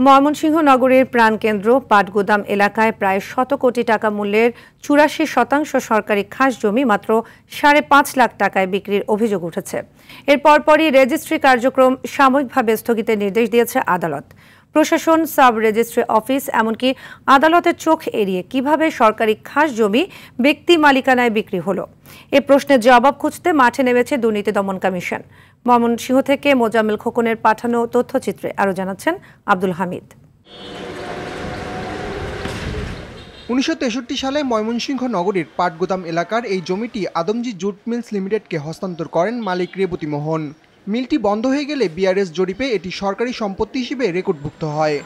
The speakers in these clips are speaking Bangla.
ময়মনসিংহ নগরের প্রাণকেন্দ্র পাটগুদাম এলাকায় প্রায় ১০০ কোটি টাকা মূল্যের ৮৪% সরকারি খাস জমি মাত্র ৫.৫ লাখ টাকায় বিক্রির অভিযোগ উঠেছে। এর পরপরই রেজিস্ট্রি কার্যক্রম সাময়িকভাবে স্থগিতের নির্দেশ দিয়েছে আদালত। প্রশাসন, সাব রেজিস্ট্রি অফিস এমনকি আদালতের চোখ এড়িয়ে কিভাবে সরকারি খাস জমি ব্যক্তি মালিকানায় বিক্রি হলো এ প্রশ্নের জবাব খুঁজতে মাঠে নেমেছে দুর্নীতি দমন কমিশন। ময়মনসিংহ থেকে মোজাম্মেল খোকনের পাঠানো তথ্যচিত্রে আরও জানাচ্ছেন আব্দুল হামিদ। ১৯৬৩ সালে ময়মনসিংহ নগরীর পাটগুদাম এলাকার এই জমিটি আদমজি জুট মিলস লিমিটেডকে হস্তান্তর করেন মালিক রেবতী মোহন। মিলটি বন্ধ হয়ে গেলে বিআরএস জরিপে এটি সরকারি সম্পত্তি হিসেবে রেকর্ডভুক্ত হয়।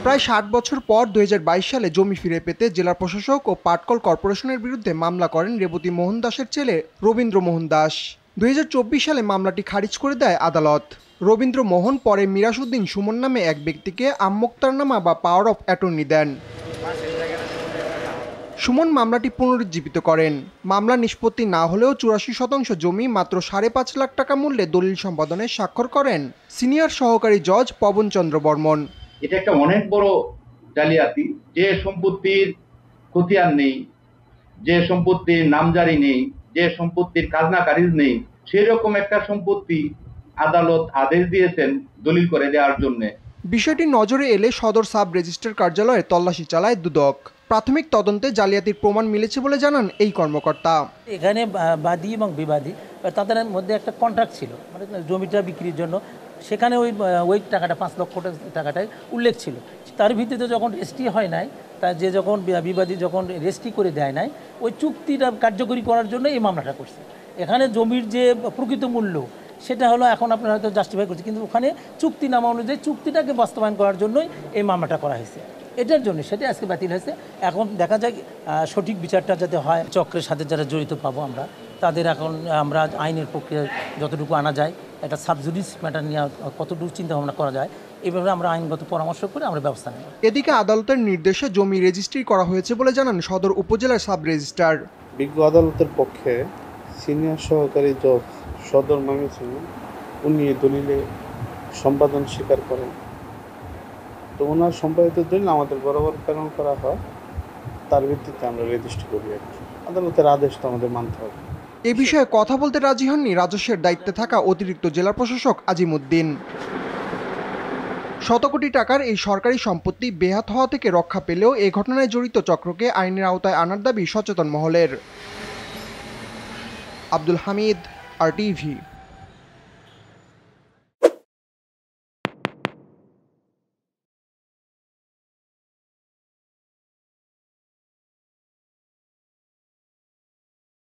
প্রায় ৬০ বছর পর ২০২২ সালে জমি ফিরে পেতে জেলা প্রশাসক ও পাটকল কর্পোরেশনের বিরুদ্ধে মামলা করেন রেবতী মোহন দাসের ছেলে রবীন্দ্র মোহন দাস। ২০২৪ সালে মামলাটি খারিজ করে দেয় আদালত। রবীন্দ্র মোহন পরে মিরাসউদ্দিন সুমন নামে এক ব্যক্তিকে আমোক্তারনামা বা পাওয়ার অফ অ্যাটর্নি দেন। সুমন মামলাটি পুনরুজ্জীবিত করেন। মামলা নিষ্পত্তি না হলেও ৮৪% জমি মাত্র ৫.৫ লাখ টাকা মূল্যে দলিল সম্পাদনে স্বাক্ষর করেন সিনিয়র সহকারী জজ পবন চন্দ্র বর্মন। এটা একটা অনেক বড় জালিয়াতি। যে সম্পত্তির খতিয়ান নেই, যে সম্পত্তির নামজারি নেই, যে সম্পত্তির খাজনা খারিজ নেই, সেরকম একটা সম্পত্তি আদালত আদেশ দিয়েছেন দলিল করে দেওয়ার জন্য। বিষয়টি নজরে এলে সদর সাব রেজিস্ট্রার কার্যালয়ে তল্লাশি চালায় দুদক। প্রাথমিক তদন্তে জালিয়াতির প্রমাণ মিলেছে বলে জানান এই কর্মকর্তা। এখানে বাদী এবং বিবাদী তাদের মধ্যে একটা কন্ট্রাক্ট ছিল, মানে জমিটা বিক্রির জন্য। সেখানে ওই টাকাটা ৫ লক্ষ টাকাটাই উল্লেখ ছিল। তার ভিত্তিতে যখন রেজিস্ট্রি হয় নাই, তা যে যখন বিবাদী যখন রেজিস্ট্রি করে দেয় নাই, ওই চুক্তিটা কার্যকরী করার জন্য এই মামলাটা করছে। এখানে জমির যে প্রকৃত মূল্য সেটা হলো এখন আপনারা হয়তো জাস্টিফাই করছে, কিন্তু ওখানে চুক্তিনামা অনুযায়ী চুক্তিটাকে বাস্তবায়ন করার জন্যই এই মামলাটা করা হয়েছে। এটার জন্য সেটা আজকে বাতিল হয়েছে। এখন দেখা যায় সঠিক বিচারটা যাতে হয়। চক্রের সাথে যারা জড়িত পাবো আমরা, তাদের এখন আমরা আইনের প্রক্রিয়ায় যতটুকু আনা যায়, একটা সাবজুডিস ম্যাটার নিয়ে কতটুকু চিন্তাভাবনা করা যায়, এইভাবে আমরা আইনগত পরামর্শ করে আমরা ব্যবস্থা নেব। এদিকে আদালতের নির্দেশে জমি রেজিস্ট্রি করা হয়েছে বলে জানান সদর উপজেলার সাব রেজিস্ট্রার। বিজ্ঞ আদালতের পক্ষে সিনিয়র সহকারী জজ সদর ময়মনসিংহ উনি দলিলে সম্পাদন স্বীকার করেন। তো ওনার সম্পাদিত দলিল আমাদের বরাবর প্রেরণ করা হয়, তার ভিত্তিতে আমরা রেজিস্ট্রি করি। আদালতের আদেশ তো আমাদের মানতে হবে। এ বিষয়ে কথা বলতে রাজি হননি রাজস্বের দায়িত্বে থাকা অতিরিক্ত জেলা প্রশাসক আজিমউদ্দিন। ১০০ কোটি টাকার এই সরকারি সম্পত্তি বেহাত হওয়া থেকে রক্ষা পেলেও এ ঘটনায় জড়িত চক্রকে আইনের আওতায় আনার দাবি সচেতন মহলের। আব্দুল হামিদ, RTV।